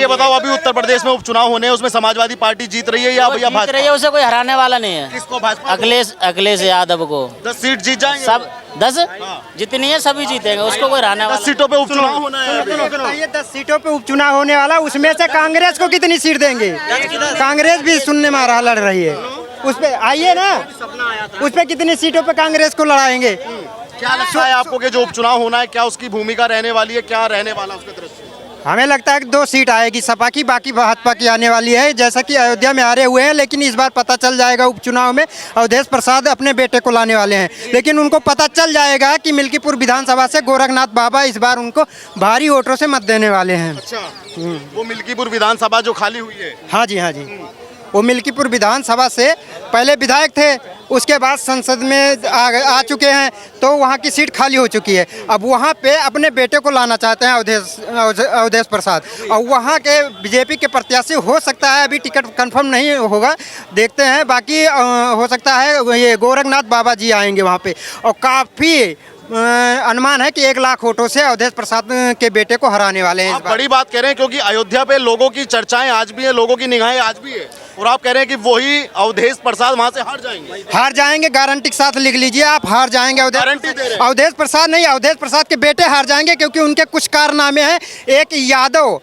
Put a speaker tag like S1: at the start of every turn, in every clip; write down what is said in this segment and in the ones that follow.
S1: ये बताओ, अभी उत्तर प्रदेश में उपचुनाव होने हैं, उसमें समाजवादी पार्टी जीत रही है या भैया
S2: जीत रही है, उसे कोई हराने वाला नहीं है।
S1: किसको? भाजपा?
S2: अखिलेश यादव को
S1: 10 सीट जीत जाएंगे
S2: सब 10 जितनी है सभी जीतेंगे, उसको कोई हराने
S1: 10
S2: वाला
S1: सीटों पे उपचुनाव होना है अभी।
S3: ये 10 सीटों पे उपचुनाव होने वाला, उसमें से कांग्रेस को कितनी सीट देंगे? कांग्रेस भी सुनने में आ रहा लड़ रही है। उस पे आइए ना, उस पे कितनी सीटों पे कांग्रेस को लड़ाएंगे?
S1: क्या लगता है आपको कि जो उपचुनाव होना है, क्या उसकी भूमिका रहने वाली है, क्या रहने वाला उसके दृष्टि?
S3: हमें लगता है कि 2 सीट आएगी सपा की, बाकी भाजपा की आने वाली है। जैसा कि अयोध्या में हारे हुए हैं, लेकिन इस बार पता चल जाएगा उपचुनाव में अवधेश प्रसाद अपने बेटे को लाने वाले हैं, लेकिन उनको पता चल जाएगा कि मिल्कीपुर विधानसभा से गोरखनाथ बाबा इस बार उनको भारी वोटों से मत देने वाले हैं।
S1: अच्छा, वो मिल्कीपुर विधानसभा जो खाली हुई है।
S3: हाँ जी, हाँ जी, वो मिल्कीपुर विधानसभा से पहले विधायक थे, उसके बाद संसद में आ चुके हैं, तो वहाँ की सीट खाली हो चुकी है। अब वहाँ पे अपने बेटे को लाना चाहते हैं अवधेश प्रसाद, और वहाँ के बीजेपी के प्रत्याशी हो सकता है, अभी टिकट कंफर्म नहीं होगा, देखते हैं। बाकी हो सकता है ये गोरखनाथ बाबा जी आएंगे वहाँ पे, और काफ़ी अनुमान है कि 1 लाख वोटों से अवधेश प्रसाद के बेटे को हराने वाले हैं।
S1: आप बड़ी बात कह रहे हैं, क्योंकि अयोध्या पे लोगों की चर्चाएं आज भी है, लोगों की निगाहें आज भी है, और आप कह रहे हैं कि वही अवधेश प्रसाद वहां से हार जाएंगे।
S3: गारंटी के साथ लिख लीजिए आप, हार जाएंगे।
S1: गारंटी दे रहे हैं?
S3: अवधेश प्रसाद नहीं, अवधेश प्रसाद के बेटे हार जाएंगे, क्योंकि उनके कुछ कारनामे हैं। एक यादव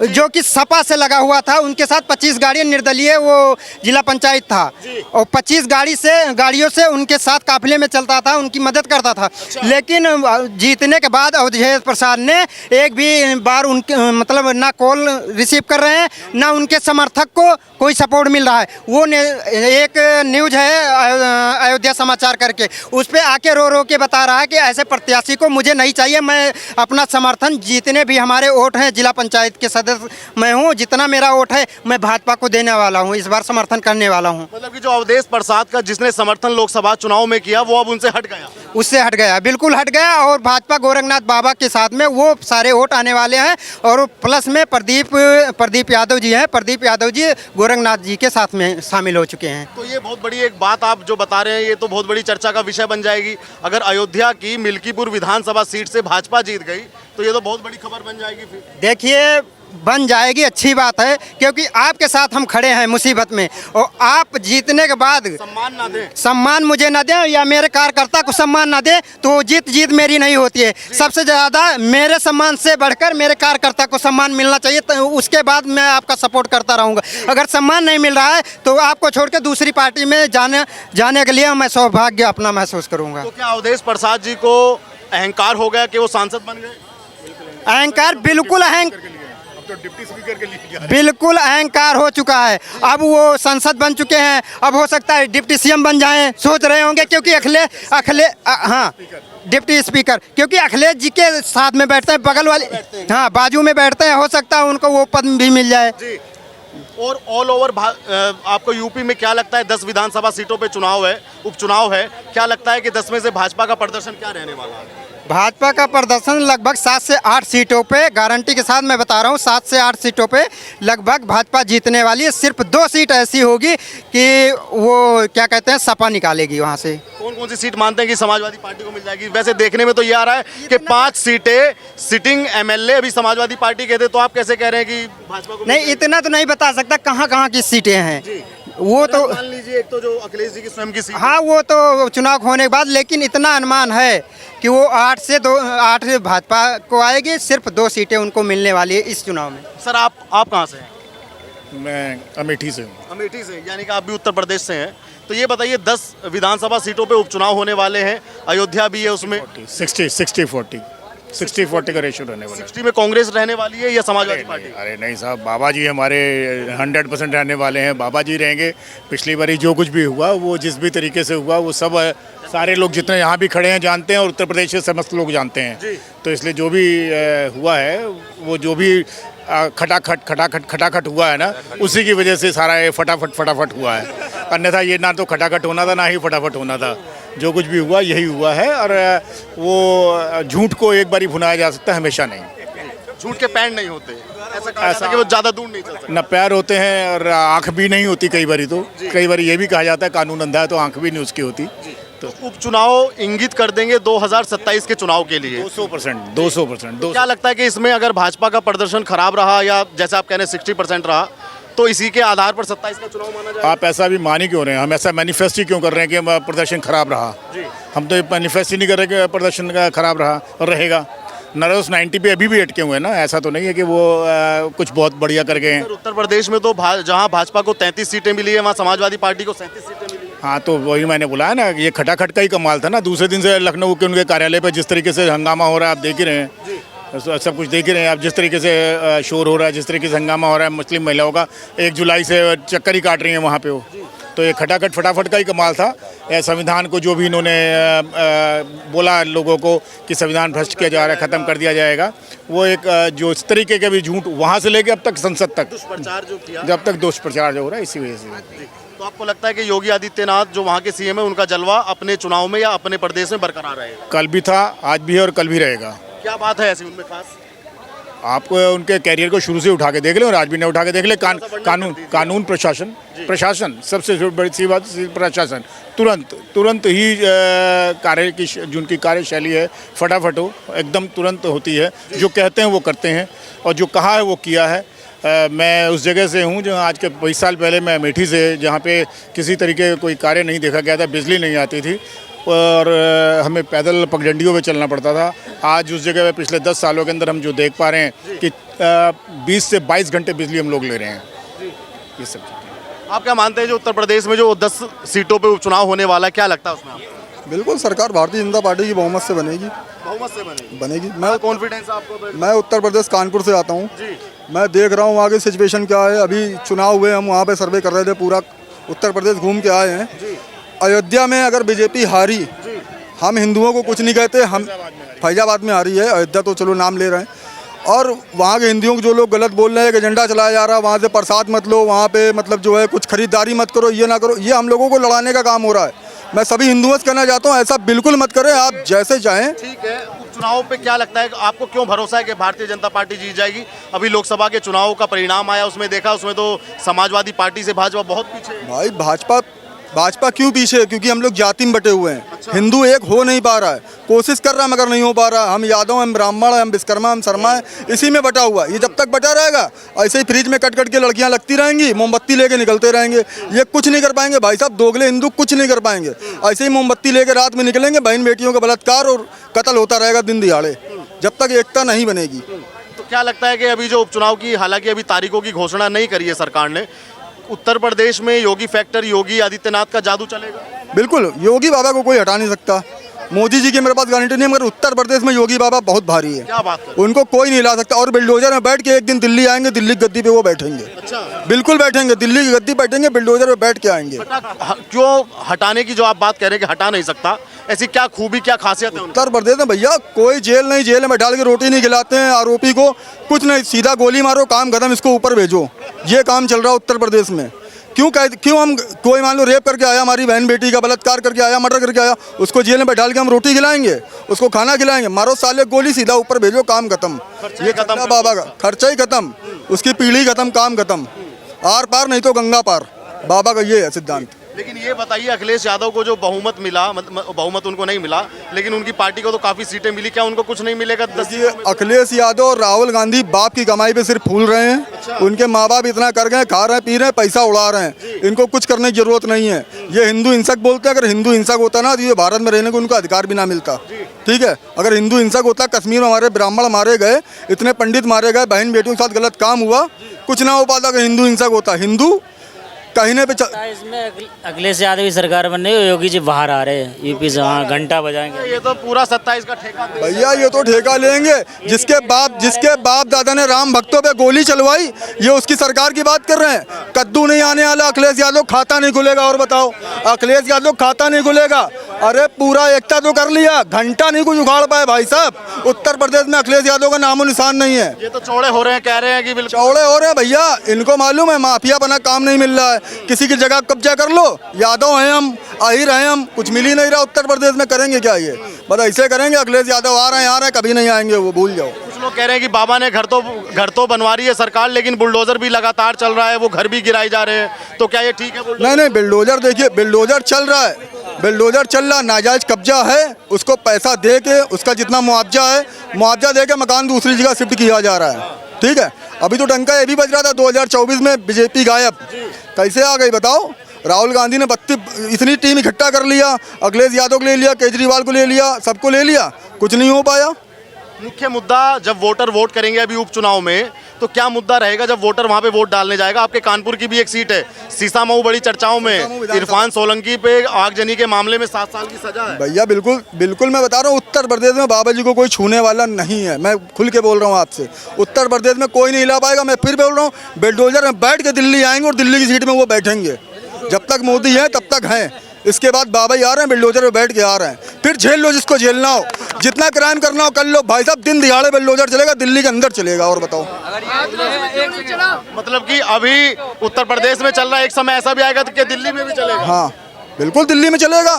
S3: जो कि सपा से लगा हुआ था, उनके साथ 25 गाड़ियाँ, निर्दलीय वो जिला पंचायत था, और 25 गाड़ियों से उनके साथ काफिले में चलता था, उनकी मदद करता था। लेकिन जीतने के बाद अवधेश प्रसाद ने एक भी बार उनके मतलब ना कॉल रिसीव कर रहे हैं, ना उनके समर्थक को कोई सपोर्ट मिल रहा है। वो एक न्यूज है अयोध्या समाचार करके, उस पर आके रो रो के बता रहा है कि ऐसे प्रत्याशी को मुझे नहीं चाहिए, मैं अपना समर्थन, जितने भी हमारे वोट हैं जिला पंचायत के सदस्य मैं हूँ, जितना मेरा वोट है मैं भाजपा को देने वाला हूँ, इस बार समर्थन करने वाला हूँ।
S1: मतलब कि जो अवधेश प्रसाद का जिसने समर्थन लोकसभा चुनाव में किया, वो अब उनसे हट गया,
S3: उससे हट गया, बिल्कुल हट गया, और भाजपा गोरखनाथ बाबा के साथ में वो सारे वोट आने वाले हैं। और प्लस में प्रदीप यादव जी हैं, प्रदीप यादव जी गोरखनाथ जी के साथ में शामिल हो चुके हैं।
S1: तो ये बहुत बड़ी एक बात आप जो बता रहे हैं, ये तो बहुत बड़ी चर्चा का विषय बन जाएगी। अगर अयोध्या की मिल्कीपुर विधानसभा सीट से भाजपा जीत गई, तो ये तो बहुत बड़ी खबर बन जाएगी। फिर देखिए,
S3: बन जाएगी, अच्छी बात है, क्योंकि आपके साथ हम खड़े हैं मुसीबत में, और आप जीतने के बाद सम्मान मुझे ना दें या मेरे कार्यकर्ता को सम्मान ना दें, तो जीत मेरी नहीं होती है। सबसे ज़्यादा मेरे सम्मान से बढ़कर मेरे कार्यकर्ता को सम्मान मिलना चाहिए, तो उसके बाद मैं आपका सपोर्ट करता रहूँगा। अगर सम्मान नहीं मिल रहा है तो आपको छोड़ के दूसरी पार्टी में जाने के लिए मैं सौभाग्य अपना महसूस करूँगा।
S1: तो क्या अवधेश प्रसाद जी को अहंकार हो गया कि वो सांसद बन गए?
S3: अहंकार बिल्कुल
S1: डिप्टी स्पीकर के लिए
S3: बिल्कुल अहंकार हो चुका है। अब वो संसद बन चुके हैं, अब हो सकता है डिप्टी सीएम बन जाएं, सोच रहे होंगे, क्योंकि हाँ डिप्टी स्पीकर, क्योंकि अखिलेश जी के साथ में बैठते हैं, बगल वाले, हाँ बाजू में बैठते हैं, हो सकता है उनको वो पद भी मिल जाए।
S1: और ऑल ओवर आपको यूपी में क्या लगता है? 10 विधानसभा सीटों पे उपचुनाव है, क्या लगता है कि 10 में से भाजपा का प्रदर्शन क्या रहने वाला है?
S3: भाजपा का प्रदर्शन लगभग 7 से 8 सीटों पे, गारंटी के साथ मैं बता रहा हूँ, 7 से 8 सीटों पे लगभग भाजपा जीतने वाली है। सिर्फ 2 सीट ऐसी होगी कि वो क्या कहते हैं, सपा निकालेगी वहाँ से।
S1: कौन कौन सी सीट मानते हैं कि समाजवादी पार्टी को मिल जाएगी? वैसे देखने में तो ये आ रहा है कि 5 सीटें सिटिंग एमएलए अभी समाजवादी पार्टी के थे, तो आप कैसे कह रहे हैं कि भाजपा को?
S3: नहीं, इतना तो नहीं बता सकता कहाँ की सीटें हैं, वो तो
S1: मान लीजिए एक तो जो अखिलेश जी की स्वयं की सीट,
S3: हाँ वो तो चुनाव होने के बाद, लेकिन इतना अनुमान है कि वो 8 भाजपा को आएगी, सिर्फ 2 सीटें उनको मिलने वाली है इस चुनाव में।
S1: सर आप कहाँ से हैं?
S4: मैं अमेठी से हूँ।
S1: अमेठी से, यानी कि आप भी उत्तर प्रदेश से हैं। तो ये बताइए, 10 विधानसभा सीटों पे उपचुनाव होने वाले हैं, अयोध्या भी है, उसमें
S4: 60-40 का रेशियो रहने वाला है।
S1: 60 में कांग्रेस रहने वाली है या समाजवादी पार्टी?
S4: अरे नहीं साहब, बाबा जी हमारे 100% रहने वाले हैं, बाबा जी रहेंगे। पिछली बारी जो कुछ भी हुआ, वो जिस भी तरीके से हुआ, वो सब सारे लोग जितने यहाँ भी खड़े हैं जानते हैं, और उत्तर प्रदेश के समस्त लोग जानते हैं। तो इसलिए जो भी हुआ है, वो जो भी खटाखट हुआ है ना, उसी की वजह से सारा ये फटाफट हुआ है। अन्यथा ये ना तो खटाखट होना था, ना ही फटाफट होना था। जो कुछ भी हुआ यही हुआ है, और वो झूठ को एक बार ही भुनाया जा सकता है, हमेशा नहीं।
S1: झूठ के पैर नहीं होते, ऐसा कि वो ज़्यादा दूर नहीं चल सकता।
S4: न पैर होते हैं और आँख भी नहीं होती कई बारी। तो कई बार ये भी कहा जाता है कानून अंधा है तो आँख भी नहीं उसकी होती।
S1: उपचुनाव इंगित कर देंगे 2027 के चुनाव के लिए।
S4: 200%, 200%।
S1: क्या लगता है कि इसमें अगर भाजपा का प्रदर्शन खराब रहा या जैसे आप कह रहे हैं 60% रहा, तो इसी के आधार पर 27 का चुनाव माना जाएगा?
S4: आप ऐसा भी मान ही क्यों रहे हैं? हम ऐसा मैनिफेस्ट ही क्यों कर रहे हैं कि हमारा प्रदर्शन खराब रहा? हम तो ये मैनिफेस्ट ही नहीं कर रहे कि प्रदर्शन का खराब रहा और रहेगा। नरस 90 पे अभी भी अटके हुए हैं ना, ऐसा तो नहीं है कि वो कुछ बहुत बढ़िया कर गए हैं।
S1: उत्तर प्रदेश में तो जहां भाजपा को 33 सीटें मिली है, वहां समाजवादी पार्टी को 37 सीटें मिली है।
S4: हाँ, तो वही मैंने बोला है ना, ये खटाखट का ही कमाल था ना। दूसरे दिन से लखनऊ के उनके कार्यालय पर जिस तरीके से हंगामा हो रहा है, आप देख ही रहे हैं, सब कुछ देख ही रहे हैं आप। जिस तरीके से शोर हो रहा है, जिस तरीके से हंगामा हो रहा है, मुस्लिम महिलाओं का 1 जुलाई से चक्कर ही काट रही हैं वहाँ पे वो। तो ये खटाखट फटाफट का ही कमाल था। संविधान को जो भी इन्होंने बोला लोगों को कि संविधान भ्रष्ट किया जा रहा है, ख़त्म कर दिया जाएगा, वो एक जो इस तरीके के भी झूठ वहाँ से लेके अब तक संसद तक
S1: दुष्प्रचार जो किया,
S4: जब तक दुष्प्रचार जो हो रहा है, इसी वजह से।
S1: तो आपको लगता है कि योगी आदित्यनाथ जो वहाँ के सीएम है, उनका जलवा अपने चुनाव में या अपने प्रदेश में बरकरार रहेगा?
S4: कल भी था, आज भी है और कल भी रहेगा।
S1: क्या बात है ऐसी उनमें खास?
S4: आप उनके कैरियर को शुरू से उठा के देख लें और आज भी नहीं उठा के देख ले। कानून प्रशासन सबसे बड़ी सी बात, प्रशासन तुरंत ही कार्य की जो उनकी कार्यशैली है फटाफट हो, एकदम तुरंत होती है। जो कहते हैं वो करते हैं और जो कहा है वो किया है। मैं उस जगह से हूँ जहाँ आज के 20 साल पहले मैं अमेठी से, जहाँ पे किसी तरीके का कोई कार्य नहीं देखा गया था, बिजली नहीं आती थी और हमें पैदल पगडंडियों में चलना पड़ता था। आज उस जगह पे पिछले 10 सालों के अंदर हम जो देख पा रहे हैं कि 20 से 22 घंटे बिजली हम लोग ले रहे हैं। ये सब चीज़ें
S1: आप क्या मानते हैं जो उत्तर प्रदेश में जो 10 सीटों पे उपचुनाव होने वाला है, क्या लगता है उसमें आपको?
S5: बिल्कुल सरकार भारतीय जनता पार्टी की बहुमत से बनेगी।
S1: बहुमत से
S5: बनेगी।
S1: मैं कॉन्फिडेंस आपको?
S5: मैं उत्तर प्रदेश कानपुर से आता हूँ। मैं देख रहा हूँ वहाँ की सिचुएशन क्या है। अभी चुनाव हुए, हम वहाँ पे सर्वे कर रहे थे, पूरा उत्तर प्रदेश घूम के आए हैं। अयोध्या में अगर बीजेपी हारी, हम हिंदुओं को कुछ नहीं कहते, हम फैजाबाद में हारी है, अयोध्या तो चलो नाम ले रहे हैं। और वहाँ के हिंदुओं को जो लोग गलत बोल रहे हैं कि एजेंडा चलाया जा रहा है, वहाँ से प्रसाद मत लो, वहाँ पे मतलब जो है कुछ खरीदारी मत करो, ये ना करो, ये हम लोगों को लड़ाने का काम हो रहा है। मैं सभी हिंदुओं से कहना चाहता हूँ ऐसा बिल्कुल मत करें, आप जैसे चाहें।
S1: ठीक है, उपचुनाव पे क्या लगता है, आपको क्यों भरोसा है कि भारतीय जनता पार्टी जीत जाएगी? अभी लोकसभा के चुनाव का परिणाम आया, उसमें देखा, उसमें तो समाजवादी पार्टी से भाजपा बहुत पीछे है।
S5: भाई भाजपा क्यों पीछे है? क्योंकि हम लोग जाति में बटे हुए हैं। अच्छा। हिंदू एक हो नहीं पा रहा है, कोशिश कर रहा है मगर नहीं हो पा रहा। हम यादव, हम ब्राह्मण, हम विश्वकर्मा, हम शर्मा है, इसी में बटा हुआ। ये जब तक बटा रहेगा ऐसे ही फ्रिज में कट कट के लड़कियां लगती रहेंगी, मोमबत्ती लेके निकलते रहेंगे। ये कुछ नहीं कर पाएंगे भाई साहब, दोगले हिंदू कुछ नहीं कर पाएंगे। ऐसे ही मोमबत्ती लेके रात में निकलेंगे, बहन बेटियों का बलात्कार और कत्ल होता रहेगा दिन दिहाड़े, जब तक एकता नहीं बनेगी।
S1: तो क्या लगता है कि अभी जो उपचुनाव की, हालांकि अभी तारीखों की घोषणा नहीं करी है सरकार ने, उत्तर प्रदेश में योगी फैक्टर, योगी आदित्यनाथ का जादू चलेगा?
S5: बिल्कुल, योगी बाबा को कोई हटा नहीं सकता। मोदी जी की मेरे पास गारंटी नहीं है, मगर उत्तर प्रदेश में योगी बाबा बहुत भारी है।
S1: क्या बात कर?
S5: उनको कोई नहीं ला सकता। और बिल्डोजर में बैठ के एक दिन दिल्ली आएंगे, दिल्ली की गद्दी पे वो बैठेंगे।
S1: अच्छा,
S5: बिल्कुल बैठेंगे, दिल्ली की गद्दी बैठेंगे, बिल्डोजर में बैठ के आएंगे।
S1: क्यों हटाने की जो आप बात कह रहे हैं कि हटा नहीं सकता, ऐसी क्या खूबी, क्या खासियत है
S5: उत्तर प्रदेश में भैया कोई जेल नहीं, जेल में डाल के रोटी नहीं खिलाते हैं आरोपी को, कुछ नहीं, सीधा गोली मारो, काम खत्म, इसको ऊपर भेजो। ये काम चल रहा है उत्तर प्रदेश में। क्यों हम कोई मान लो रेप करके आया, हमारी बहन बेटी का बलात्कार करके आया, मर्डर करके आया, उसको जेल में बैठाल के हम रोटी खिलाएंगे, उसको खाना खिलाएंगे? मारो साले गोली, सीधा ऊपर भेजो, काम खत्म। ये खत्म, बाबा का खर्चा ही खत्म, उसकी पीढ़ी खत्म, काम खत्म। आर पार नहीं तो गंगा पार, बाबा का ये है सिद्धांत।
S1: लेकिन ये बताइए, अखिलेश यादव को जो बहुमत मिला, बहुमत उनको नहीं मिला, लेकिन उनकी पार्टी को तो काफी सीटें मिली, क्या उनको कुछ नहीं मिलेगा?
S5: अखिलेश यादव और राहुल गांधी बाप की कमाई पे सिर्फ फूल रहे हैं। अच्छा। उनके माँ बाप इतना कर गए, खा रहे हैं, पी रहे हैं, पैसा उड़ा रहे हैं, इनको कुछ करने की जरूरत नहीं है। ये हिंदू हिंसक बोलते हैं, अगर हिंदू हिंसक होता ना तो ये भारत में रहने को उनको अधिकार भी ना मिलता। ठीक है, अगर हिंदू हिंसक होता, कश्मीर में हमारे ब्राह्मण मारे गए, इतने पंडित मारे गए, बहन बेटियों के साथ गलत काम हुआ, कुछ ना हो पाता अगर हिंदू हिंसक होता। हिंदू कहने पे
S2: इसमें अखिलेश यादव की सरकार बनने, योगी जी बाहर आ रहे हैं यूपी से, वहाँ घंटा बजाएंगे।
S1: ये तो पूरा 27 का ठेका
S5: भैया, ये तो ठेका लेंगे। जिसके बाप दादा ने राम भक्तों पे गोली चलवाई, ये उसकी सरकार की बात कर रहे हैं। कद्दू नहीं आने वाला, अखिलेश यादव खाता नहीं खुलेगा। और बताओ, अखिलेश यादव खाता नहीं खुलेगा? अरे पूरा एकता तो कर लिया, घंटा नहीं कुछ उखाड़ पाए भाई साहब। उत्तर प्रदेश में अखिलेश यादव का नामो निशान नहीं है।
S1: ये तो चौड़े हो रहे हैं, कह रहे हैं कि बिल्कुल
S5: चौड़े हो रहे हैं भैया। इनको मालूम है माफिया बना काम नहीं मिल रहा है, किसी की जगह कब्जा कर लो। यादव हैं हम, आहिर हैं हम, कुछ मिल ही नहीं रहा उत्तर प्रदेश में, करेंगे क्या? ये बस ऐसे करेंगे। अखिलेश यादव आ रहे हैं, कभी नहीं आएंगे, वो भूल जाओ।
S1: कुछ लोग कह रहे हैं कि बाबा ने घर तो बनवा रही है सरकार, लेकिन बुलडोजर भी लगातार चल रहा है, वो घर भी गिराए जा रहे हैं, तो क्या ये ठीक है?
S5: नहीं, बिल्डोजर देखिए, बिल्डोजर चल रहा है, बिल्डोजर चल रहा, नाजायज कब्जा है, उसको पैसा दे के उसका जितना मुआवजा है मुआवजा दे के मकान दूसरी जगह शिफ्ट किया जा रहा है। ठीक है, अभी तो डंका ये भी बज रहा था 2024 में बीजेपी गायब, कैसे आ गई बताओ? राहुल गांधी ने 32 इतनी टीम इकट्ठा कर लिया, अखिलेश यादव को ले लिया, केजरीवाल को ले लिया, सबको ले लिया, कुछ नहीं हो पाया।
S1: मुख्य मुद्दा जब वोटर वोट करेंगे अभी उपचुनाव में, तो क्या मुद्दा रहेगा जब वोटर वहां पे वोट डालने जाएगा? आपके कानपुर की भी एक सीट है, सीसामऊ बड़ी चर्चाओं में, इरफान सोलंकी पे आगजनी के मामले में 7 साल की सजा है।
S5: भैया बिल्कुल बिल्कुल मैं बता रहा हूँ, उत्तर प्रदेश में बाबा जी को कोई छूने वाला नहीं है, मैं खुल के बोल रहा हूँ आपसे। उत्तर प्रदेश में कोई नहीं हिला पाएगा। मैं फिर बोल रहा हूँ, बिल्डोजर में बैठ के दिल्ली आएंगे और दिल्ली की सीट में वो बैठेंगे। जब तक मोदी है तब तक हैं, इसके बाद बाबा ही आ रहे हैं, बिल्डोजर में बैठ के आ रहे हैं। फिर झेल लो जिसको झेलना हो, जितना क्राइम करना हो कर लो भाई साहब। दिन दिहाड़े बिल्डोजर चलेगा, दिल्ली के अंदर चलेगा। और बताओ,
S1: मतलब कि अभी उत्तर प्रदेश में चल रहा है, एक समय ऐसा भी आएगा कि दिल्ली में भी चलेगा।
S5: हाँ बिल्कुल दिल्ली में चलेगा।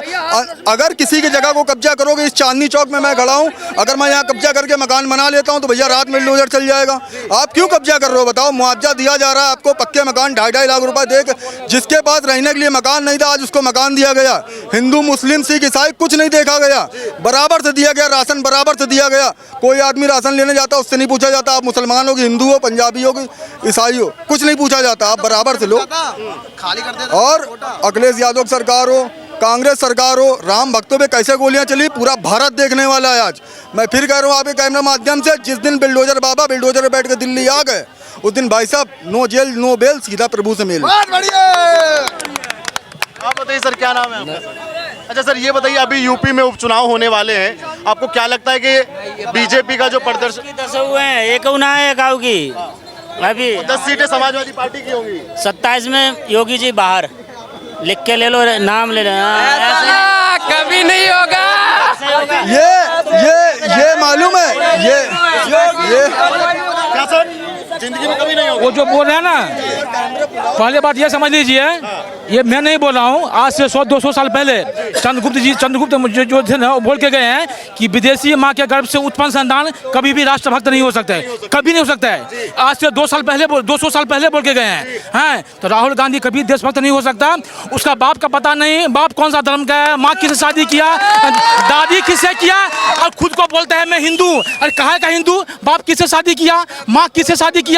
S5: अगर किसी की जगह को कब्जा करोगे, इस चांदनी चौक में मैं खड़ा हूँ, अगर मैं यहाँ कब्जा करके मकान बना लेता हूँ तो भैया रात में बिल्डोजर चल जाएगा। आप क्यों कब्जा कर रहे हो बताओ? मुआवजा दिया जा रहा है आपको, पक्के मकान 2.5 लाख रुपए दे, जिसके पास रहने के लिए मकान नहीं था आज उसको मकान दिया गया। हिंदू मुस्लिम सिख ईसाई कुछ नहीं देखा गया, बराबर से दिया गया, राशन बराबर से दिया गया। कोई आदमी राशन लेने जाता उससे नहीं पूछा जाता आप मुसलमान हो कि हिंदू हो, पंजाबी हो कि ईसाई हो, कुछ नहीं पूछा जाता, आप बराबर से लो। और अखिलेश यादव सरकार हो, कांग्रेस सरकार हो, राम भक्तों पे कैसे गोलियां चली पूरा भारत देखने वाला है आज। मैं फिर कह रहा हूँ आपके कैमरा माध्यम से, जिस दिन बिल्डोजर बाबा बिल्डोजर पे बैठ के दिल्ली आ गए, उस दिन भाई साहब नो जेल नो बेल, सीधा प्रभु से मेल।
S1: आप बताइए सर, क्या नाम है आपका? अच्छा सर, ये बताइए अभी यूपी में उपचुनाव होने वाले हैं, आपको क्या लगता है कि बीजेपी का जो प्रदर्शन
S2: 10 हुए हैं, एक उना है, एक आऊ की अभी
S1: 10 सीटें समाजवादी पार्टी की होंगी,
S2: 27 में योगी जी बाहर, लिख के ले लो, नाम ले लो।
S6: कभी नहीं होगा।
S5: ये मालूम है, ये
S1: क्या सर जिंदगी में कभी नहीं होगा?
S6: वो जो बोल रहे हैं ना, पहले बात ये समझ लीजिए, ये मैं नहीं बोल रहा हूँ, आज से 100-200 साल पहले चंद्रगुप्त जो थे ना, वो बोल के गए हैं कि विदेशी माँ के गर्भ से उत्पन्न संतान कभी भी राष्ट्रभक्त नहीं हो सकता है, कभी नहीं हो सकता है। आज से 200 साल पहले बोल के गए हैं। तो राहुल गांधी कभी देशभक्त नहीं हो सकता। उसका बाप का पता नहीं, बाप कौन सा धर्म का है, माँ किससे शादी किया, दादी किससे किया, और खुद को बोलता है मैं हिंदू। अरे कहाँ का हिंदू? बाप किससे शादी किया, माँ किससे शादी किया,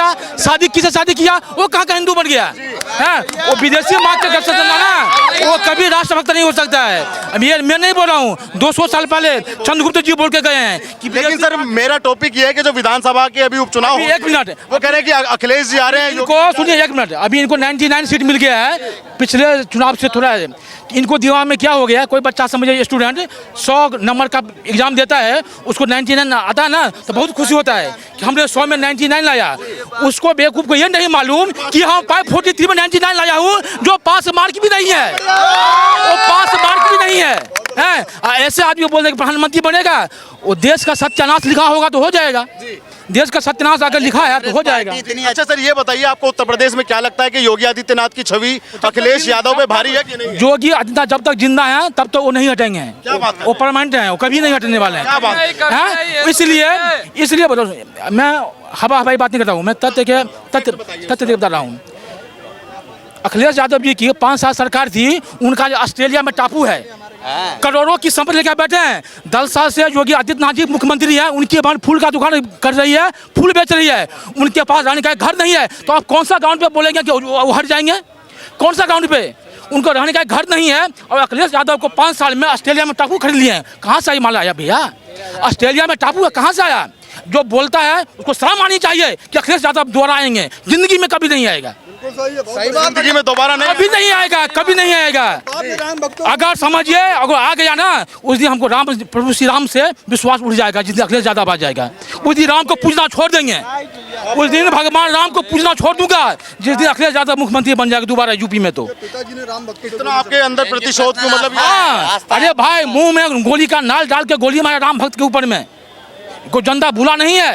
S6: किससे शादी किया, वो कहाँ का हिंदू बन गया है? वो विदेशी माँ के गर्भ से जन्मा ना, वो कभी राष्ट्रभक्त नहीं हो सकता है। अब ये मैं नहीं बोल रहा हूँ, 200 साल पहले चंद्रगुप्त जी बोल के गए हैं कि।
S1: लेकिन सर मेरा टॉपिक ये है कि जो विधानसभा के अभी उपचुनाव,
S6: 1 मिनट,
S1: वो कह रहे हैं कि अखिलेश जी आ रहे हैं।
S6: इनको सुनिए 1 मिनट, अभी इनको 99 सीट मिल गया है, पिछले चुनाव से थोड़ा है। इनको दिमाग में क्या हो गया, कोई बच्चा समझे स्टूडेंट 100 नंबर का एग्जाम देता है, उसको 99 आता है ना, तो बहुत खुशी होता है कि हमने 100 में 99 लाया। उसको बेवकूफ़ को ये नहीं मालूम कि हम 543 में 99 लाया हूँ, जो पास मार्क भी नहीं है, वो पास मार्क भी नहीं है। ऐसे आदमी बोल रहे कि प्रधानमंत्री बनेगा, वो देश का सत्यानाश लिखा होगा तो हो जाएगा, देश का सत्यानाश अगर लिखा है तो हो जाएगा।
S1: अच्छा सर, ये बताइए आपको उत्तर प्रदेश में क्या लगता है कि योगी आदित्यनाथ की छवि अखिलेश यादव पे भारी है कि नहीं?
S6: योगी आदित्यनाथ जब तक जिंदा है तब तक वो नहीं हटेंगे,
S1: क्या बात है?
S6: वो परमानेंट है, वो कभी नहीं हटने वाले हैं।
S1: क्या बात है?
S6: इसलिए बताओ, मैं हवाई बात नहीं करता हूँ, मैं तथ्य बता रहा हूँ। अखिलेश यादव जी की 5 साल सरकार थी, उनका जो ऑस्ट्रेलिया में टापू है, करोड़ों की संपत्ति लेकर बैठे हैं। 10 साल से योगी आदित्यनाथ जी मुख्यमंत्री हैं, उनके बाद फूल का दुकान कर रही है, फूल बेच रही है, उनके पास रहने का घर नहीं है। तो आप कौन सा ग्राउंड पे बोलेंगे कि वो हट जाएंगे? कौन सा ग्राउंड पे? उनको रहने का घर नहीं है। और अखिलेश यादव को 5 साल में ऑस्ट्रेलिया में टापू खरीद लिए हैं। कहाँ से माल आया भैया? ऑस्ट्रेलिया में टापू कहाँ से आया? जो बोलता है उसको शर्म आनी चाहिए कि अखिलेश यादव दोबारा आएंगे, जिंदगी में कभी नहीं आएगा,
S1: जिंदगी में दोबारा नहीं,
S6: कभी नहीं आएगा, कभी नहीं आएगा। अगर समझिए, अगर आ गया ना, उस दिन हमको प्रभु श्री राम से विश्वास उठ जाएगा, जिस दिन अखिलेश यादव आ जाएगा। उस दिन राम को पूजना छोड़ देंगे, उस दिन भगवान राम को पूजना छोड़ दूंगा, जिस दिन अखिलेश यादव मुख्यमंत्री बन जाएगा दोबारा यूपी में। तो
S1: इतना आपके अंदर प्रतिशोध क्यों? मतलब
S6: हाँ, अरे भाई मुंह में गोली का नाल डाल के गोली मारा राम भक्त के ऊपर में, कोई जनता भूला नहीं है।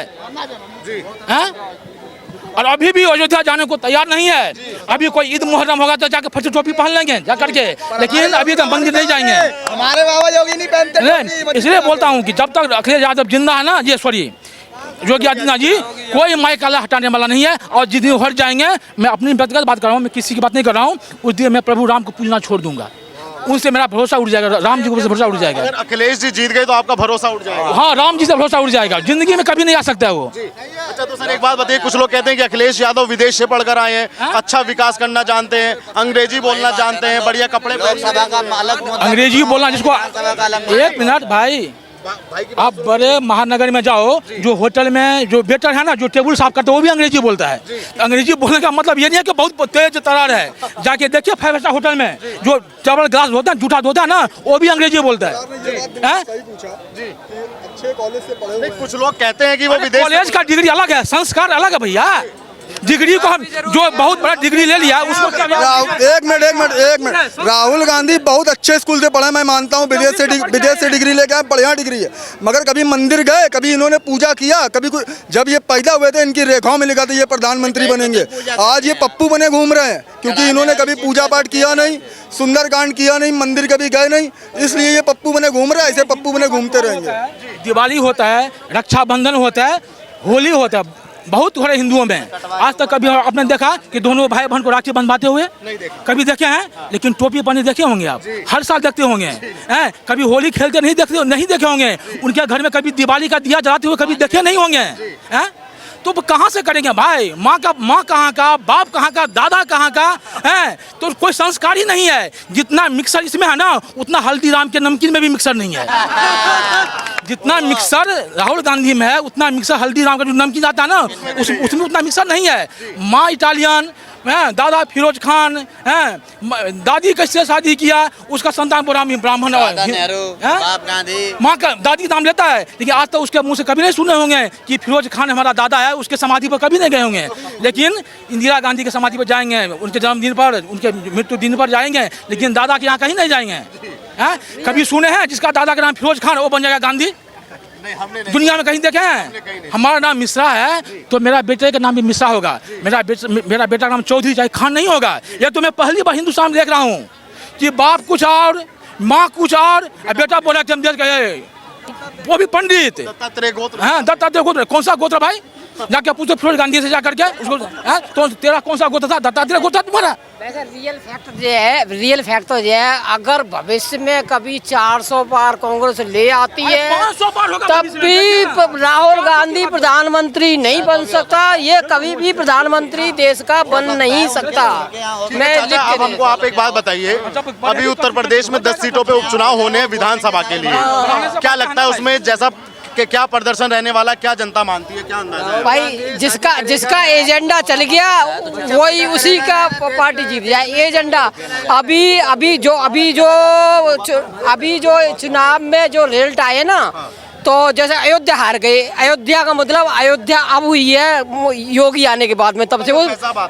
S6: और अभी भी अयोध्या जाने को तैयार नहीं है। अभी कोई ईद मुहर्रम होगा तो जाकर फटी टोपी पहन लेंगे जा करके, लेकिन अभी तो मंदिर नहीं जाएंगे।
S3: हमारे बाबा योगी नहीं पहनते।
S6: इसलिए बोलता हूँ कि जब तक अखिलेश यादव जिंदा है ना, ये सॉरी योगी आदित्यनाथ जी, कोई माइकाला हटाने वाला नहीं है। और जिस दिन हट जाएंगे, मैं अपनी व्यक्तिगत बात कर रहा हूँ, मैं किसी की बात नहीं कर रहा हूँ, उस दिन मैं प्रभु राम को पूजना छोड़ दूंगा। उनसे मेरा भरोसा उठ जाएगा, राम जी को भरोसा उठ जाएगा।
S1: अगर अखिलेश जी जीत गए तो आपका भरोसा उठ जाएगा।
S6: हाँ, राम जी से भरोसा उठ जाएगा, जिंदगी में कभी नहीं आ सकता है वो।
S1: अच्छा तो सर एक बात बताइए, कुछ लोग कहते हैं कि अखिलेश यादव विदेश से पढ़कर आए हैं, अच्छा विकास करना जानते हैं, अंग्रेजी बोलना जानते हैं, बढ़िया कपड़े
S6: अंग्रेजी बोलना जिसको, एक मिनट भाई, आप बड़े महानगर में जाओ, जो होटल में जो वेटर है ना, जो टेबल साफ करता है वो भी अंग्रेजी बोलता है। अंग्रेजी बोलने का मतलब ये नहीं है कि बहुत तेज तरार है। जाके देखिए 5 स्टार होटल में जो टेबल ग्लास होता है, जूठा होता है ना, वो भी अंग्रेजी बोलता है।
S5: अच्छे कॉलेज से पढ़े हुए हैं।
S1: कुछ लोग कहते हैं कि वो विदेश
S6: कॉलेज का डिग्री अलग है, संस्कार अलग है भैया। डिग्री को हम जो बहुत बड़ा डिग्री ले लिया उसको क्या?
S5: एक मिनट, राहुल गांधी बहुत अच्छे स्कूल से पढ़े, मैं मानता हूँ, विदेश से डिग्री लेके आए, बढ़िया डिग्री है, मगर कभी मंदिर गए, कभी इन्होंने पूजा किया, कभी जब ये पैदा हुए थे इनकी रेखाओं में लिखा था ये प्रधानमंत्री बनेंगे। आज ये पप्पू बने घूम रहे हैं, क्योंकि इन्होंने कभी पूजा पाठ किया नहीं, सुंदरकांड किया नहीं, मंदिर कभी गए नहीं, इसलिए ये पप्पू बने घूम रहे हैं। ऐसे पप्पू बने घूमते रहेंगे।
S6: दिवाली होता है, रक्षाबंधन होता है, होली होता है, बहुत हो रहे हिंदुओं में। आज तक कभी आपने देखा कि दोनों भाई बहन को राखी बंधवाते हुए? कभी देखे हैं? लेकिन टोपी पहने देखे होंगे आप, हर साल देखते होंगे हैं। कभी होली खेलते नहीं देखे होंगे, उनके घर में कभी दिवाली का दिया जलाते हुए कभी देखे नहीं होंगे हैं। तो कहाँ से करेंगे भाई? माँ कहाँ का, बाप कहाँ का, दादा कहाँ का है? तो कोई संस्कार ही नहीं है। जितना मिक्सर इसमें है ना, उतना हल्दीराम के नमकीन में भी मिक्सर नहीं है। जितना मिक्सर राहुल गांधी में है, उतना मिक्सर हल्दीराम का जो नमकीन आता है ना, उसमें उतना मिक्सर नहीं है। माँ इटालियन, दादा फिरोज खान, दादी कैसे शादी किया, उसका संतान ब्राह्मण माँ का दादी नाम लेता है, लेकिन आज तक उसके मुंह से कभी नहीं सुने होंगे कि फिरोज खान हमारा दादा है। उसके समाधि पर कभी नहीं गए होंगे, लेकिन इंदिरा गांधी के समाधि पर जाएंगे, उनके जन्मदिन पर, उनके मृत्यु दिन पर जाएंगे, लेकिन दादा के यहाँ कहीं नहीं जाएंगे। कभी सुने हैं जिसका दादा का नाम फिरोज खान वो बन जाएगा गांधी? दुनिया में कहीं देखे हैं? हमारा नाम मिश्रा है तो मेरा बेटे का नाम भी मिश्रा होगा, मेरा बेटा का नाम चौधरी चाहे खान नहीं होगा। ये तो मैं पहली बार हिंदुस्तान में देख रहा हूँ कि बाप कुछ और, माँ कुछ और, बेटा बोला कि हम देश गए, वो भी पंडित।
S1: दत्तात्रेय गोत्र।
S6: हाँ, दत्तात्रेय गोत्र। कौन सा गोत्र भाई? जाके पूछो फिरोज गांधी से जाकर के उसको, तो तेरा कौन सा गोत्र था? दत्तात्रेय गोत्र तुम्हारा?
S7: वैसे रियल फैक्ट तो ये है, अगर भविष्य में कभी 400 पार कांग्रेस ले आती है
S6: 500 पार होगा
S7: तब भी राहुल गांधी प्रधानमंत्री नहीं बन सकता। ये कभी भी प्रधानमंत्री देश का बन नहीं सकता। मैं लिख के
S1: अब हमको आप एक बात बताइए, अभी उत्तर प्रदेश में 10 सीटों पे उपचुनाव होने हैं विधानसभा के लिए, क्या लगता है उसमें जैसा कि क्या प्रदर्शन रहने वाला, क्या जनता मानती है, क्या अंदाजा है?
S7: भाई जिसका एजेंडा चल गया वही उसी का पार्टी जीत जाए। एजेंडा अभी जो चुनाव में जो रिजल्ट आए ना, तो जैसे अयोध्या हार गए, अयोध्या का मतलब अयोध्या अब हुई है योगी आने के बाद में, तब से वो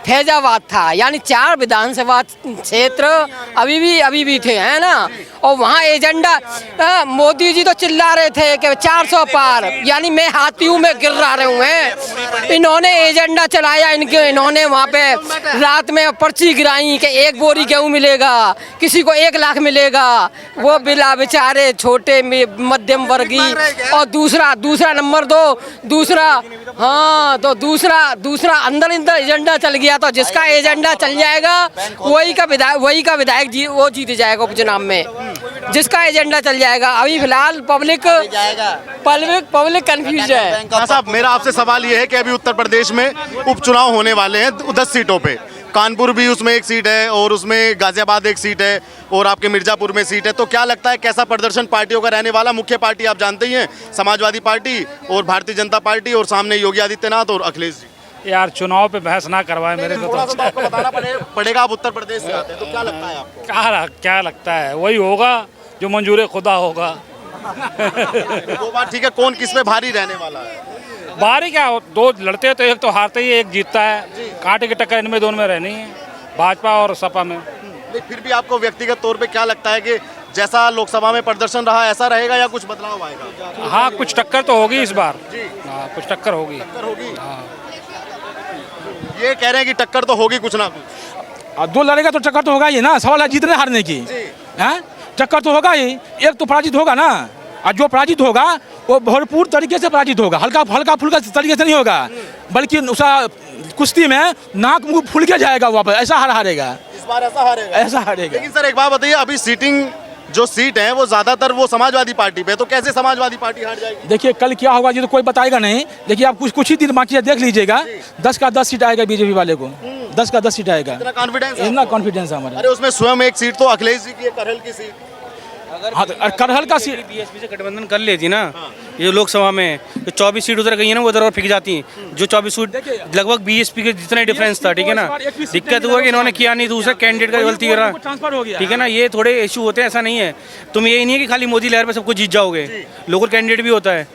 S7: फैजाबाद था, यानी 4 विधानसभा क्षेत्र अभी भी थे, है ना। और वहाँ एजेंडा मोदी जी तो चिल्ला रहे थे कि 400 पार, यानी मैं हाथी हूँ, मैं गिर रहे हुए। इन्होंने एजेंडा चलाया, इन्होंने वहाँ पे रात में पर्ची गिराई कि 1 बोरी गेहूँ मिलेगा, किसी को 1 लाख मिलेगा। वो बिला बेचारे छोटे मध्यम वर्गीय। और दूसरा नंबर 2 दूसरा अंदर एजेंडा चल गया, तो जिसका एजेंडा चल जाएगा वही का विधायक वो जीत जाएगा उपचुनाव में, जिसका एजेंडा चल जाएगा। अभी फिलहाल पब्लिक कंफ्यूज है।
S1: साहब मेरा आपसे सवाल ये है कि अभी उत्तर प्रदेश में उपचुनाव होने वाले हैं 10 सीटों पे, कानपुर भी उसमें 1 सीट है और उसमें गाजियाबाद 1 सीट है और आपके मिर्जापुर में सीट है, तो क्या लगता है कैसा प्रदर्शन पार्टियों का रहने वाला? मुख्य पार्टी आप जानते ही हैं, समाजवादी पार्टी और भारतीय जनता पार्टी, और सामने योगी आदित्यनाथ और अखिलेश जी।
S8: यार चुनाव पे बहस ना करवाए मेरे को,
S1: थोड़ा सा आपको बताना पड़ेगा, आप उत्तर प्रदेश से आते हैं, तो क्या लगता है आपको?
S8: क्या लगता है? वही होगा जो मंजूर खुदा होगा।
S1: वो बात ठीक है, कौन किस पे भारी रहने वाला है?
S8: बारी क्या, 2 लड़ते हैं तो एक तो हारते ही, एक जीतता है। कांटे की टक्कर इनमें दोनों में रहनी है, भाजपा और सपा में।
S1: नहीं, फिर भी आपको व्यक्तिगत तौर पे क्या लगता है कि जैसा लोकसभा में प्रदर्शन रहा ऐसा रहेगा या कुछ बदलाव आएगा?
S8: हाँ, कुछ टक्कर तो होगी इस बार। हाँ, कुछ टक्कर होगी।
S1: हाँ। ये कह रहे हैं कि टक्कर तो होगी कुछ ना कुछ।
S6: 2 लड़ेगा तो टक्कर तो होगा ही ना, सवाल है जीतने हारने की। टक्कर तो होगा ही, एक तो पराजित होगा ना, और जो पराजित होगा वो भरपूर तरीके से पराजित होगा, हल्का फुल्का तरीके से नहीं होगा, बल्कि उसका कुश्ती में नाक मुंह फूल के जाएगा वापस, ऐसा हारेगा।
S1: बार ऐसा हारेगा।
S6: ऐसा हारेगा।
S1: लेकिन सर एक बात बताइए, अभी सीटिंग जो सीट है वो ज्यादातर वो समाजवादी पार्टी पे, तो कैसे समाजवादी पार्टी हार जाएगी?
S6: देखिए कल क्या होगा ये तो कोई बताएगा नहीं, देखिए आप कुछ ही दिन बाकी है, देख लीजिएगा 10 का 10 सीट आएगा बीजेपी वाले को, 10 का 10 सीट आएगा।
S1: इतना कॉन्फिडेंस है?
S6: इतना कॉन्फिडेंस है हमारा।
S1: अरे उसमें स्वयं एक सीट तो अखिलेश जी की है, करहल की सीट।
S6: हाँ तो करहल का सीट
S9: बीएसपी से गठबंधन कर लेती ना, ये लोकसभा में जो 24 सीट उधर गई है ना, वो उधर और फिक जाती हैं। जो 24 सीट लगभग बीएसपी के जितना डिफरेंस था, ठीक है ना। दिक्कत हुआ कि इन्होंने किया नहीं, दूसरे कैंडिडेट का गलती करा,
S6: ट्रांसफर हो गया,
S9: ठीक है ना। ये थोड़े इशू होते हैं, ऐसा नहीं है। तुम यही नहीं है कि खाली मोदी लहर पे सब कुछ जीत जाओगे, लोकल कैंडिडेट भी होता है।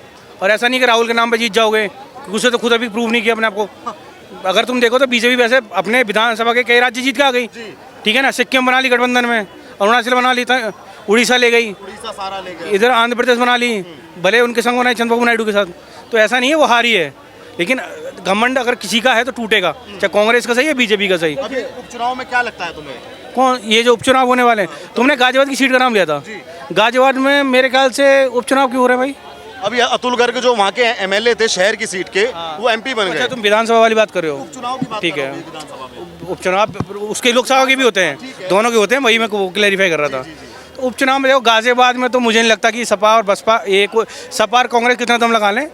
S9: और ऐसा नहीं कि राहुल के नाम पे जीत जाओगे, क्योंकि उसने तो खुद अभी प्रूव नहीं किया अपने आप को। अगर तुम देखो तो बीजेपी वैसे अपने विधानसभा के कई राज्य जीत के आ गई, ठीक है ना। सिक्किम बना ली गठबंधन में, अरुणाचल बना ली, उड़ीसा ले गई,
S1: उड़ीसा सारा ले गए।
S9: इधर आंध्र प्रदेश बना ली, भले उनके संग बनाए चंद्रबाबू नायडू के साथ। तो ऐसा नहीं है वो हारी है, लेकिन घमंड अगर किसी का है तो टूटेगा, चाहे कांग्रेस का सही है बीजेपी का सही।
S1: अभी उपचुनाव में क्या लगता है तुम्हें?
S9: कौन ये जो उपचुनाव होने वाले हैं, तुमने गाजियाबाद की सीट का नाम लिया था, गाजियाबाद में मेरे ख्याल से उपचुनाव क्यों हो रहे हैं भाई?
S1: अभी अतुल गर्ग जो वहाँ के एमएलए थे शहर की सीट के, वो एमपी बन गए।
S9: अच्छा तुम विधानसभा वाली बात कर रहे हो,
S1: उपचुनाव की बात
S9: ठीक
S1: कर रहा
S9: है।
S1: हूँ विधानसभा में।
S9: उपचुनाव उसके लोकसभा के भी होते हैं, दोनों के होते हैं, वही मैं क्लैरिफाई कर रहा था। तो उपचुनाव में देखो गाजियाबाद में तो मुझे नहीं लगता कि सपा और बसपा एक सपा और कांग्रेस कितना दम लगा लें।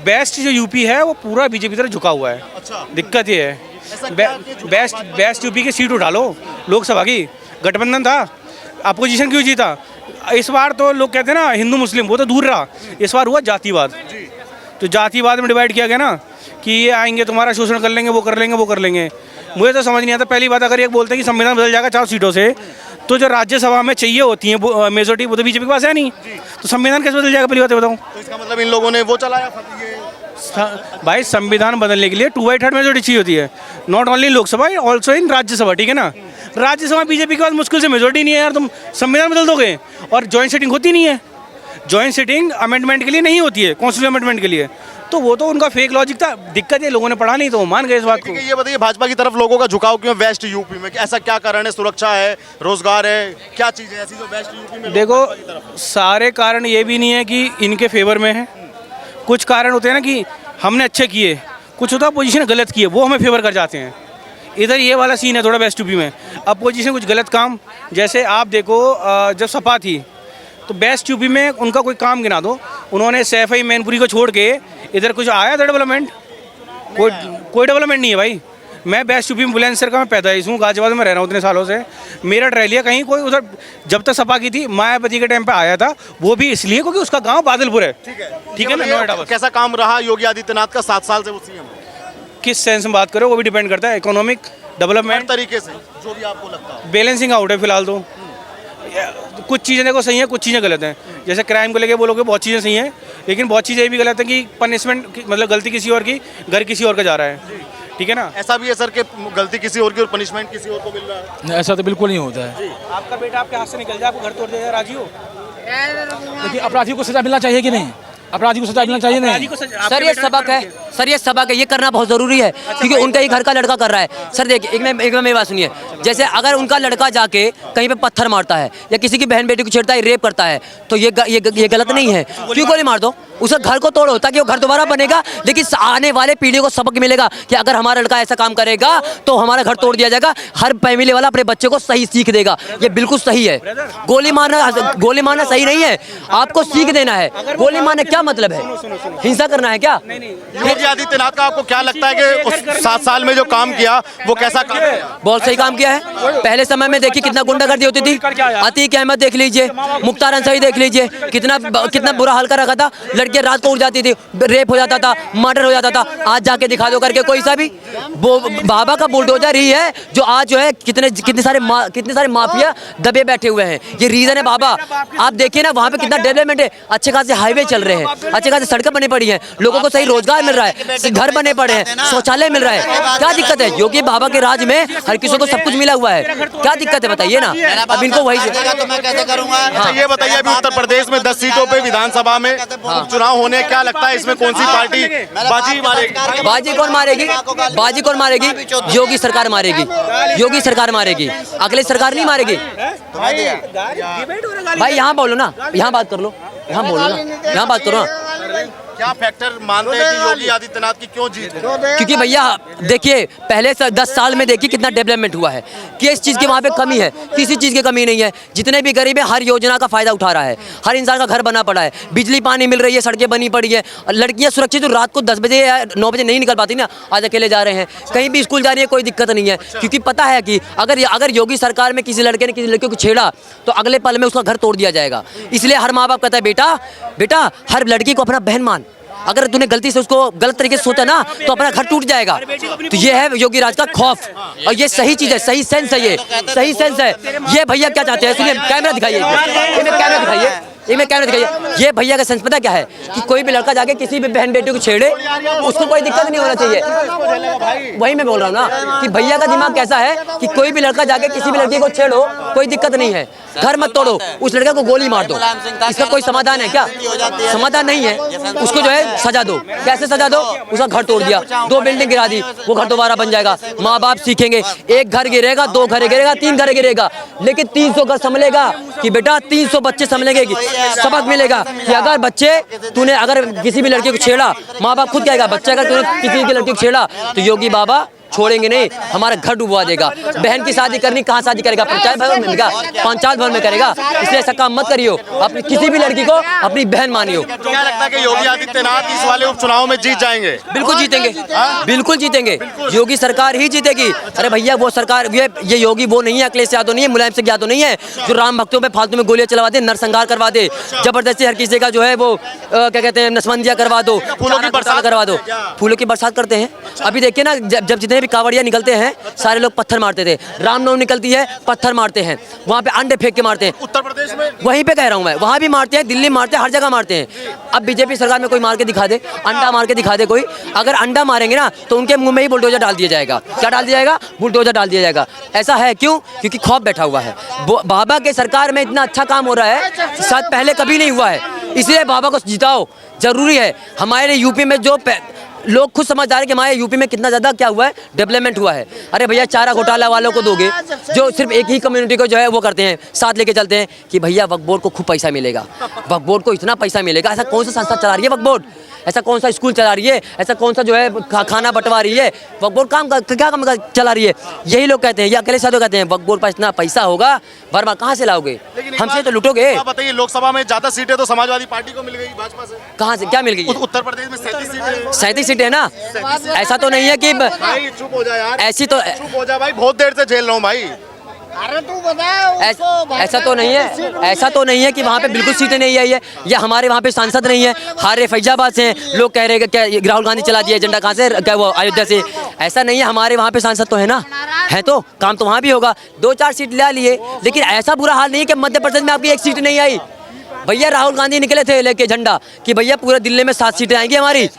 S9: बेस्ट जो यूपी है वो पूरा बीजेपी तरफ झुका हुआ है।
S1: अच्छा।
S9: दिक्कत ये है बेस्ट यूपी की सीट उठा लो लोकसभा की, गठबंधन था, अपोजिशन क्यों जीता? इस बार तो लोग कहते हैं ना हिंदू मुस्लिम, वो तो दूर रहा, इस बार हुआ जातिवाद। तो जातिवाद में डिवाइड किया गया ना कि ये आएंगे तुम्हारा शोषण कर लेंगे, वो कर लेंगे, वो कर लेंगे। मुझे तो समझ नहीं आता। पहली बात, अगर ये बोलते हैं कि संविधान बदल जाएगा 4 सीटों से, तो जो राज्यसभा में चाहिए होती है मेजोरिटी, वो तो बीजेपी के पास है नहीं, तो संविधान कैसे बदल जाएगा? पहली बात बताऊँ
S1: तो इसका मतलब इन लोगों ने वो चलाया ये
S9: भाई, संविधान बदलने के लिए 2/3 मेजोरिटी चाहिए होती है, not only Lok Sabha, also in Rajya Sabha, ठीक है ना। राज्यसभा बीजेपी के पास मुश्किल से मेजोरिटी नहीं है यार, तुम संविधान बदल दोगे। और जॉइंट सीटिंग होती नहीं है, जॉइंट सीटिंग अमेंडमेंट के लिए नहीं होती है, कॉन्स्टिट्यूशन अमेंडमेंट के लिए। तो वो तो उनका फेक लॉजिक था। दिक्कत ये लोगों ने पढ़ा नहीं तो वो मान गए इस बात को।
S1: ये बताइए, भाजपा की तरफ लोगों का झुकाव क्यों वेस्ट यूपी में? ऐसा क्या कारण है? सुरक्षा है, रोजगार है, क्या चीज़ है ऐसी जो वेस्ट यूपी में?
S9: देखो सारे कारण ये भी नहीं है कि इनके फेवर में है, कुछ कारण होते हैं ना कि हमने अच्छे किए, कुछ होता है अपोजिशन गलत किए, वो हमें फेवर कर जाते हैं। इधर ये वाला सीन है थोड़ा वेस्ट यूपी में, अपोजिशन कुछ गलत काम, जैसे आप देखो जब सपा थी तो वेस्ट यूपी में उनका कोई काम गिना दो, उन्होंने सैफई मैनपुरी को छोड़ के इधर कुछ आया था डेवलपमेंट? कोई डेवलपमेंट नहीं है भाई। मैं वेस्ट यूपी में बुलंदशहर का मैं पैदाइश हूँ, गाजियाबाद में रह रहा हूँ इतने सालों से। मेरा ट्रैलिया कहीं कोई उधर जब तक सपा की थी, मायावती के टाइम पे आया था, वो भी इसलिए क्योंकि उसका गांव बादलपुर है, ठीक है ना, नोएडा। बस
S1: कैसा काम रहा योगी आदित्यनाथ का 7 साल से वो सीएम?
S9: किस सेंस में बात करो वो भी डिपेंड करता है, इकोनॉमिक डेवलपमेंट
S1: तरीके से जो भी आपको लगता है।
S9: बैलेंसिंग आउट है फिलहाल तो। कुछ चीज़ें देखो सही है, कुछ चीज़ें गलत हैं। जैसे क्राइम को लेके बोलोगे बहुत चीज़ें सही हैं, लेकिन बहुत चीज़ें ये भी गलत है कि पनिशमेंट मतलब गलती किसी और की, घर किसी और का जा रहा है, ठीक है ना।
S1: ऐसा भी है सर कि गलती किसी और की और पनिशमेंट किसी और को मिल रहा है?
S6: नहीं, ऐसा तो बिल्कुल नहीं होता है।
S9: आपका बेटा आपके हाथ से निकल जाए, आपको घर तोड़ देगा, राजी हो?
S6: देखिए अपराधी को सजा मिलना चाहिए कि नहीं? अपराधी को सजा मिलना चाहिए नहीं?
S7: सर ये सबक है, सर ये सबक है, ये करना बहुत ज़रूरी है, क्योंकि उनका ही घर का लड़का कर रहा है। सर देखिए एक में मेरी बात सुनिए, जैसे अगर उनका लड़का जाके कहीं पे पत्थर मारता है या किसी की बहन बेटी को छेड़ता है, रेप करता है, तो ये गलत नहीं है। क्यों गोली मार दो, उसका घर को तोड़ो ताकि वो घर दोबारा बनेगा, लेकिन आने वाले पीढ़ी को सबक मिलेगा कि अगर हमारा लड़का ऐसा काम करेगा तो हमारा घर तोड़ दिया जाएगा। हर फैमिली वाला अपने बच्चे को सही सीख देगा, ये बिल्कुल सही है। गोली मारना सही नहीं है, आपको सीख देना है। गोली मारने क्या मतलब है? हिंसा करना है क्या?
S1: योगी आदित्यनाथ का आपको क्या लगता है कि उस 7 साल में जो काम किया वो कैसा काम किया?
S7: बहुत सही काम किया है। पहले समय में देखिए कितना गुंडागर्दी होती थी, अतीक अहमद देख लीजिए, मुख्तार अंसारी देख लीजिए, कितना बुरा हाल कर रखा था। लड़कियां रात को उड़ जाती थी, रेप हो जाता था, मर्डर हो जाता था। आज जाके दिखा दो करके कोई सा भी, वो बाबा का बुलडोजर ही है जो आज जो है कितने सारे माफिया दबे बैठे हुए हैं। ये रीजन है बाबा। आप देखिए ना वहाँ पे कितना डेवलपमेंट है, अच्छे खासे हाईवे चल रहे हैं, अच्छे खासे सड़कें बनी पड़ी हैं, लोगों को सही रोजगार मिल रहा है, घर बने पड़े हैं, शौचालय मिल रहा है। क्या दिक्कत है? योगी बाबा के राज में हर किसी को सब कुछ मिला हुआ है, क्या दिक्कत है बताइए ना। अब इनको वही
S10: तो मैं कैसे करूंगा?
S1: अच्छा ये बताइए, अभी उत्तर प्रदेश में 10 सीटों पे विधानसभा में चुनाव होने, क्या लगता है इसमें कौन सी पार्टी बाजी मारेगी?
S7: बाजी कौन मारेगी? बाजी कौन मारेगी? योगी सरकार मारेगी, योगी सरकार मारेगी, अगले सरकार नहीं मारेगी। भाई यहाँ बोलो ना, यहाँ बात कर लो, यहाँ बोलो ना, यहाँ बात करो ना।
S1: क्या फैक्टर मानते हैं कि योगी आदित्यनाथ की क्यों जीत है?
S10: क्योंकि भैया देखिए पहले 10 साल में देखिए कितना डेवलपमेंट हुआ है, किस चीज़ की वहाँ पे कमी है, किसी चीज़ की कमी नहीं है। जितने भी गरीब है हर योजना का फायदा उठा रहा है, हर इंसान का घर बना पड़ा है, बिजली पानी मिल रही है, सड़कें बनी पड़ी है, लड़कियाँ सुरक्षित जो रात को 10 बजे या 9 बजे नहीं निकल पाती ना, आज अकेले जा रहे हैं, कहीं भी स्कूल जा रही है, कोई दिक्कत नहीं है। क्योंकि पता है कि अगर योगी सरकार में किसी लड़के ने किसी लड़के को छेड़ा तो अगले पल में उसका घर तोड़ दिया जाएगा। इसलिए हर माँ बाप कहता है बेटा हर लड़की को अपना बहन मान, अगर तूने गलती से उसको गलत तरीके से सोचा ना तो अपना घर टूट जाएगा। तो ये है योगी राज का खौफ, और ये सही चीज़ है, सही सेंस है, ये सही सेंस है। ये भैया क्या चाहते हैं, सुनिए कैमरा दिखाइए, ये कैमरा दिखाइए। ये भैया का सेंस पता क्या है कि कोई भी लड़का जाके किसी भी बहन बेटी को छेड़े उसको कोई दिक्कत नहीं होना चाहिए। वही मैं बोल रहा हूँ ना कि भैया का दिमाग कैसा है कि कोई भी लड़का जाके किसी भी लड़की को छेड़ो कोई दिक्कत नहीं है, घर मत तोड़ो, उस लड़के को गोली मार दो। इसका कोई समाधान है क्या? समाधान नहीं है। उसको जो है सजा दो। कैसे सजा दो? उसका घर तोड़ दिया, 2 बिल्डिंग गिरा दी, वो घर दोबारा बन जाएगा। माँ बाप सीखेंगे, 1 घर गिरेगा, 2 घर गिरेगा, 3 घर गिरेगा, लेकिन 300 घर संभलेगा कि बेटा 300 बच्चे संभलेंगे। सबक मिलेगा कि अगर तूने अगर किसी भी लड़के को छेड़ा, माँ बाप खुद कहेगा बच्चा अगर तूने किसी की लड़की को छेड़ा तो योगी बाबा छोड़ेंगे नहीं, हमारा घर डुबवा देगा। बहन की शादी करनी कहाँ शादी करेगा? पंचायत भवन में करेगा, पंचायत भवन में करेगा। इसलिए ऐसा काम मत करियो, अपनी किसी भी लड़की को अपनी बहन मानियो।
S1: क्या लगता है कि योगी आदित्यनाथ इस वाले उपचुनाव में जीत जाएंगे?
S10: बिल्कुल जीतेंगे, बिल्कुल जीतेंगे, योगी सरकार ही जीतेगी। अरे भैया वो सरकार ये योगी वो नहीं है, अखिलेश यादव नहीं है, मुलायम सिंह यादव नहीं है जो राम भक्तों पे फालतू में गोलियां चलवा दे, नरसंहार करवा दे, जबरदस्ती हर किसी का जो है वो क्या कहते हैं नसबंदियां करवा दो,
S1: फूलों की बरसात
S10: करवा दो। फूलों की बरसात करते हैं। अभी देखिए ना जब जितने भी कांवड़िया निकलते हैं सारे लोग पत्थर मारते थे, रामनवमी निकलती है पत्थर मारते हैं, वहाँ पे अंडे फेंक के मारते हैं।
S1: उत्तर प्रदेश में
S10: वहीं पे कह रहा हूँ मैं, वहाँ भी मारते हैं, दिल्ली में मारते हैं, हर जगह मारते हैं। अब बीजेपी सरकार में कोई मार के दिखा दे, अंडा मार के दिखा दे कोई। अगर अंडा मारेंगे ना तो उनके मुंह में ही बुलडोजर डाल दिया जाएगा। क्या डाल दिया जाएगा? बुलडोजर डाल दिया जाएगा। ऐसा है क्यों? क्योंकि खौफ बैठा हुआ है। बाबा के सरकार में इतना अच्छा काम हो रहा है शायद पहले कभी नहीं हुआ है, इसलिए बाबा को जिताओ जरूरी है। हमारे यूपी में जो लोग खुद समझदार है कि हमारे यूपी में कितना ज़्यादा क्या हुआ है, डेवलपमेंट हुआ है। अरे भैया चारा घोटाला वालों को दोगे जो सिर्फ एक ही कम्युनिटी को जो है वो करते हैं, साथ लेके चलते हैं कि भैया वक्फ बोर्ड को खूब पैसा मिलेगा, वक्फ बोर्ड को इतना पैसा मिलेगा। ऐसा कौन सा संस्था चला रही है वक्फ बोर्ड? ऐसा कौन सा स्कूल चला रही है? ऐसा कौन सा जो है खाना बंटवा रही है? वक्फ बोर्ड क्या काम चला रही है? यही लोग कहते हैं, या अखिलेश यादव कहते हैं वक्फ बोर्ड पर इतना पैसा होगा बार कहाँ से लाओगे? हमसे तो लुटोगे।
S1: बताइए लोकसभा में ज्यादा सीटें तो समाजवादी पार्टी को मिल गई, भाजपा से
S10: कहाँ से क्या मिल गई?
S1: उत्तर प्रदेश में 37 सीटें,
S10: 37 सीटें ना। ऐसा तो नहीं है कि
S1: भाई चुप हो जा यार,
S10: ऐसी तो
S1: चुप हो जा भाई, बहुत देर से झेल रहा हूँ भाई।
S3: अरे तू बता,
S10: ऐसा तो नहीं है, ऐसा तो नहीं है कि वहाँ पे बिल्कुल सीटें नहीं आई है, या हमारे वहाँ पे सांसद नहीं है, हारे फैजाबाद से हैं। लोग कह रहे हैं क्या राहुल गांधी चला दिया एजेंडा, कहाँ से? क्या वो अयोध्या से? ऐसा नहीं है, हमारे वहाँ पे सांसद तो है ना, है तो काम तो वहाँ भी होगा। 2-4 सीट ला लिए, लेकिन ऐसा बुरा हाल नहीं है कि मध्य प्रदेश में आपकी 1 सीट नहीं आई। भैया राहुल गांधी निकले थे लेके झंडा कि भैया पूरे दिल्ली में 7 सीटें आएंगी हमारी,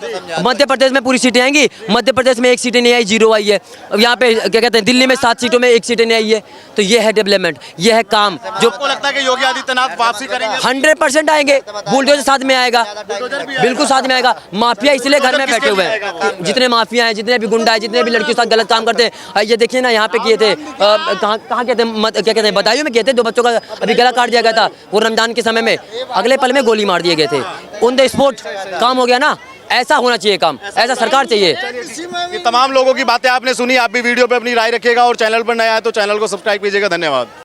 S10: मध्य प्रदेश में पूरी सीटें आएंगी। मध्य प्रदेश में 1 सीटें नहीं आई, 0 आई है। अब यहाँ पे क्या कहते हैं दिल्ली में 7 सीटों में 1 सीटें नहीं आई है। तो ये है डेवलपमेंट, ये है काम जो
S1: आपको लगता है कि योगी आदित्यनाथ वापसी करेंगे?
S10: 100% आएंगे। बुलडोजर साथ में आएगा, बिल्कुल साथ में आएगा। माफिया इसलिए घर में बैठे हुए हैं, जितने माफिया हैं, जितने भी गुंडा है, जितने भी लड़कियों के साथ गलत काम करते हैं। ये देखिए ना यहाँ पे किए थे, कहाँ कहते हैं, क्या कहते हैं, बदायूं में किए थे, 2 बच्चों का अभी गला काट दिया गया था वो रमजान के समय में, अगले पल में गोली मार दिए गए थे। ऑन द स्पॉट काम हो गया ना। ऐसा होना चाहिए काम, ऐसा सरकार चाहिए।
S1: ये तमाम लोगों की बातें आपने सुनी। आप भी वीडियो पे अपनी राय रखिएगा और चैनल पर नया है तो चैनल को सब्सक्राइब कीजिएगा। धन्यवाद।